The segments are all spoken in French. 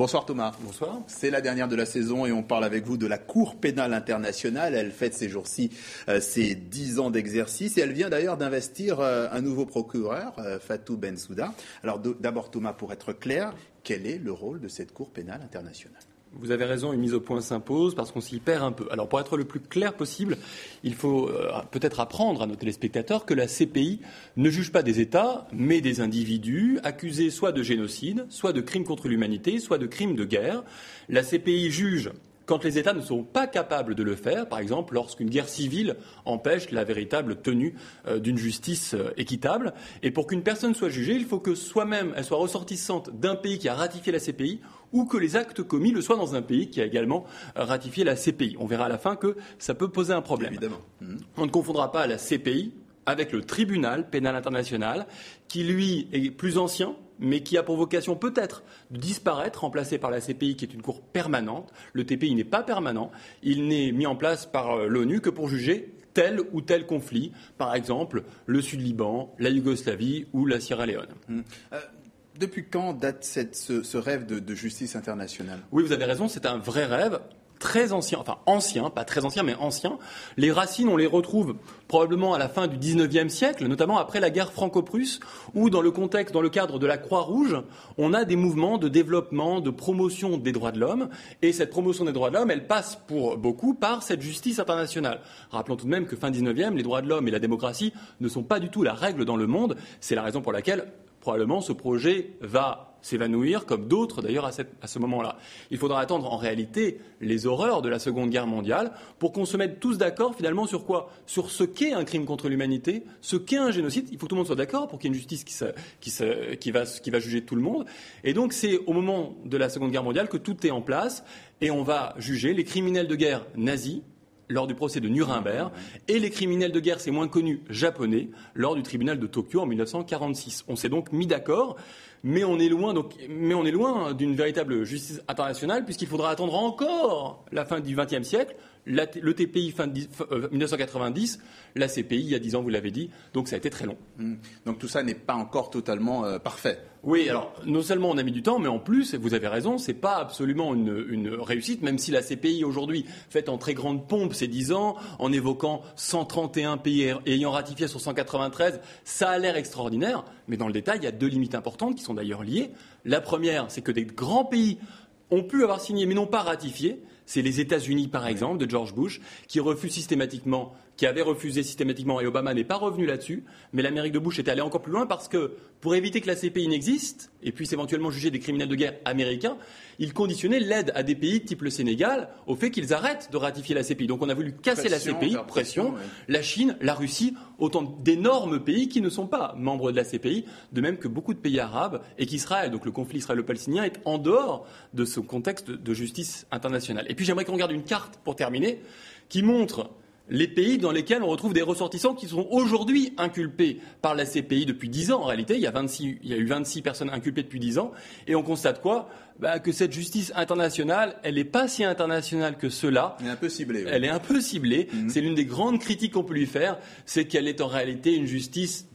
Bonsoir Thomas. Bonsoir. C'est la dernière de la saison et on parle avec vous de la Cour pénale internationale. Elle fête ces jours-ci ses 10 ans d'exercice et elle vient d'ailleurs d'investir un nouveau procureur, Fatou Bensouda. Alors d'abord Thomas, pour être clair, quel est le rôle de cette Cour pénale internationale ? Vous avez raison, une mise au point s'impose parce qu'on s'y perd un peu. Alors pour être le plus clair possible, il faut peut-être apprendre à nos téléspectateurs que la CPI ne juge pas des États, mais des individus accusés soit de génocide, soit de crimes contre l'humanité, soit de crimes de guerre. La CPI juge quand les États ne sont pas capables de le faire, par exemple lorsqu'une guerre civile empêche la véritable tenue d'une justice équitable. Et pour qu'une personne soit jugée, il faut que soi-même elle soit ressortissante d'un pays qui a ratifié la CPI ou que les actes commis le soient dans un pays qui a également ratifié la CPI. On verra à la fin que ça peut poser un problème. Évidemment. On ne confondra pas la CPI avec le tribunal pénal international qui, lui, est plus ancien, mais qui a pour vocation peut-être de disparaître, remplacé par la CPI qui est une cour permanente. Le TPI n'est pas permanent, il n'est mis en place par l'ONU que pour juger tel ou tel conflit, par exemple le Sud-Liban, la Yougoslavie ou la Sierra Leone. Depuis quand date ce rêve de justice internationale ? Oui, vous avez raison, c'est un vrai rêve. Très ancien, enfin ancien, pas très ancien, mais ancien. Les racines, on les retrouve probablement à la fin du XIXe siècle, notamment après la guerre franco-prusse, où dans le cadre de la Croix-Rouge, on a des mouvements de développement, de promotion des droits de l'homme. Et cette promotion des droits de l'homme, elle passe pour beaucoup par cette justice internationale. Rappelons tout de même que fin XIXe, les droits de l'homme et la démocratie ne sont pas du tout la règle dans le monde. C'est la raison pour laquelle probablement ce projet va s'évanouir, comme d'autres d'ailleurs à ce moment-là. Il faudra attendre en réalité les horreurs de la Seconde Guerre mondiale pour qu'on se mette tous d'accord finalement sur quoi ? Sur ce qu'est un crime contre l'humanité, ce qu'est un génocide. Il faut que tout le monde soit d'accord pour qu'il y ait une justice qui va juger tout le monde. Et donc c'est au moment de la Seconde Guerre mondiale que tout est en place et on va juger les criminels de guerre nazis lors du procès de Nuremberg, et les criminels de guerre, c'est moins connu, japonais, lors du tribunal de Tokyo en 1946. On s'est donc mis d'accord, mais on est loin d'une véritable justice internationale, puisqu'il faudra attendre encore la fin du XXe siècle, le TPI fin 1990, la CPI il y a 10 ans, vous l'avez dit, donc ça a été très long. Donc tout ça n'est pas encore totalement parfait. Oui, alors non seulement on a mis du temps, mais en plus, et vous avez raison, c'est pas absolument une réussite, même si la CPI aujourd'hui fait en très grande pompe ces 10 ans, en évoquant 131 pays ayant ratifié sur 193, ça a l'air extraordinaire, mais dans le détail, il y a 2 limites importantes qui sont d'ailleurs liées. La première, c'est que des grands pays ont pu avoir signé mais n'ont pas ratifié. C'est les États-Unis, par exemple, de George Bush, qui avait refusé systématiquement, et Obama n'est pas revenu là-dessus. Mais l'Amérique de Bush est allée encore plus loin parce que, pour éviter que la CPI n'existe, et puisse éventuellement juger des criminels de guerre américains, il conditionnait l'aide à des pays type le Sénégal au fait qu'ils arrêtent de ratifier la CPI. Donc on a voulu casser la CPI, pression, la Chine, la Russie, autant d'énormes pays qui ne sont pas membres de la CPI, de même que beaucoup de pays arabes, et qu'Israël, donc le conflit israélo-palestinien, est en dehors de ce contexte de justice internationale. Et puis j'aimerais qu'on regarde une carte, pour terminer, qui montre les pays dans lesquels on retrouve des ressortissants qui sont aujourd'hui inculpés par la CPI depuis 10 ans. En réalité, il y a eu 26 personnes inculpées depuis 10 ans. Et on constate quoi ? Que cette justice internationale, elle n'est pas si internationale que cela. Elle est un peu ciblée. Oui. Elle est un peu ciblée. C'est l'une des grandes critiques qu'on peut lui faire, c'est qu'elle est en réalité une justice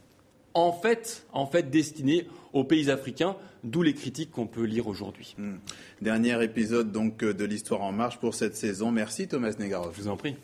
en fait destinée aux pays africains, d'où les critiques qu'on peut lire aujourd'hui. Dernier épisode donc de l'Histoire en marche pour cette saison. Merci Thomas Negaroff. Je vous en prie.